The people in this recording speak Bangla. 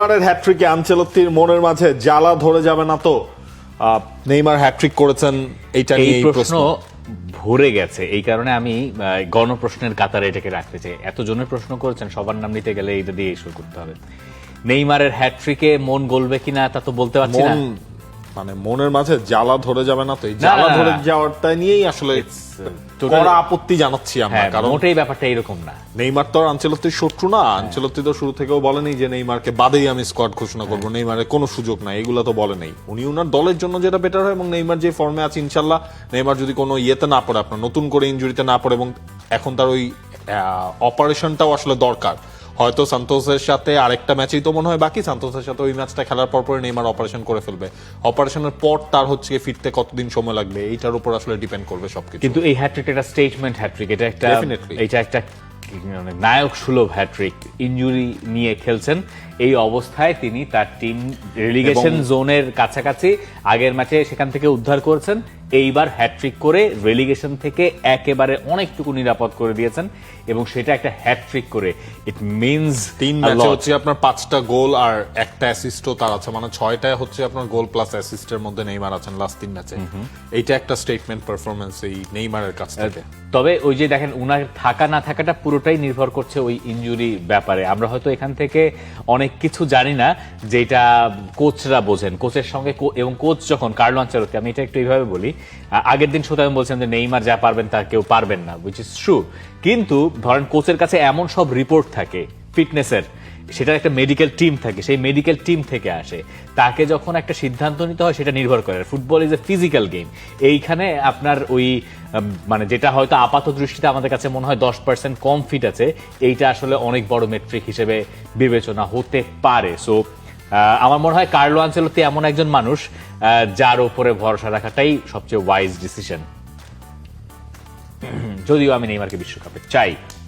নেইমারের হ্যাট্রিকে আনচেলত্তির মনের মাঝে জ্বালা ধরে যাবে না তো? নেইমার হ্যাট্রিক করেছেন, এইটা নিয়ে এই প্রশ্ন ভরে গেছে। এই কারণে আমি গণপ্রশ্নের কাতারে এটাকে রাখতে চাই। এতজনের প্রশ্ন করেছেন, সবার নাম নিতে গেলে এটা দিয়ে শুরু করতে হবে। নেইমারের হ্যাট্রিকে মন গলবে কিনা তা তো বলতে পারছি না। মানে মনের মাঝে জ্বালা ধরে যাবে না তো? এই জ্বালা ধরে যাওয়ারটা নিয়েই আসলে কড়া আপত্তি জানাচ্ছি আমরা, কারণ মোটেই ব্যাপারটা এরকম না। নেইমার তো আর আনচেলত্তির শত্রু না। আনচেলত্তি তো শুরু থেকেও বলেনি যে নেইমারকে বাদেই আমি স্কোয়াড ঘোষণা করবো, নেইমারের কোনো সুযোগ নাই, এগুলা তো বলে নেই। উনি উনার দলের জন্য যেটা বেটার হয়, এবং নেইমার যে ফর্মে আছে ইনশাল্লাহ, নেইমার যদি কোনো ইয়েতে না পড়ে, আপনার নতুন করে ইনজুরিতে না পড়ে, এবং এখন তার ওই অপারেশনটাও আসলে দরকার। হয়তো সান্তোসের সাথে আরেকটা ম্যাচই তো মনে হয় বাকি, সান্তোসের সাথে ওই ম্যাচটা খেলার পর পরে নেইমার অপারেশন করে ফেলবে। অপারেশনের পর তার হচ্ছে ফিরতে কতদিন সময় লাগবে, এইটার উপর আসলে ডিপেন্ড করবে সবকিছু। কিন্তু এই হ্যাট্রিক একটা স্টেটমেন্ট হ্যাট্রিক, এটা একটা Definitely. নায়ক সুলভ হ্যাট্রিক। ইনজুরি নিয়ে খেলছেন, এই অবস্থায় তিনি তার টিম রেলিগেশন জোনের কাছাকাছি, আগের ম্যাচে সেখান থেকে উদ্ধার করেছেন, এইবার হ্যাট্রিক করে রেলিগেশন থেকে একেবারে অনেকটুকু নিরাপদ করে দিয়েছেন, এবং সেটা একটা হ্যাট্রিক করে ইট মিনস 3 ম্যাচে হচ্ছে আপনার 5টা গোল আর একটা অ্যাসিস্টও তার আছে, মানে 6টায় হচ্ছে আপনার গোল প্লাস অ্যাসিস্টের মধ্যে নেইমার আছেন লাস্ট 3 ম্যাচে। এইটা একটা স্টেটমেন্ট পারফরম্যান্স এই নেইমারের কাছ থেকে। তবে ওই যে দেখেন, উনার থাকা না থাকাটা পুরোটাই নির্ভর করছে ওই ইনজুরি ব্যাপারে। আমরা হয়তো এখান থেকে অনেক কিছু জানি না, যেটা কোচরা বোঝেন। কোচের সঙ্গে এবং কোচ যখন কার্লো আনচেলত্তি, আমি এটা একটু এইভাবে বলি, আগের দিন শুধু আমি বলছেন যে নেইমার যা পারবেন তা কেউ পারবেন না, উইচ ইজ ট্রু। কিন্তু ধরেন কোচের কাছে এমন সব রিপোর্ট থাকে ফিটনেসের, সেটার একটা মেডিকেল টিম থাকে, সেই মেডিকেল টিম থেকে আসে, তাকে যখন একটা সিদ্ধান্ত নিতে হয় সেটা নির্ভর করে। Football is a physical game. এইখানে আপনার ওই মানে যেটা হয়তো আপাত দৃষ্টিতে আমাদের কাছে মনে হয় 10% কম ফিট আছে, এইটা আসলে অনেক বড় মেট্রিক হিসেবে বিবেচনা হতে পারে। সো আমার মনে হয় কার্লো আনচেলত্তি এমন একজন মানুষ যার উপরে ভরসা রাখাটাই সবচেয়ে ওয়াইজ ডিসিশন। যদিও আমি নেইমারকে বিশ্বকাপে চাই।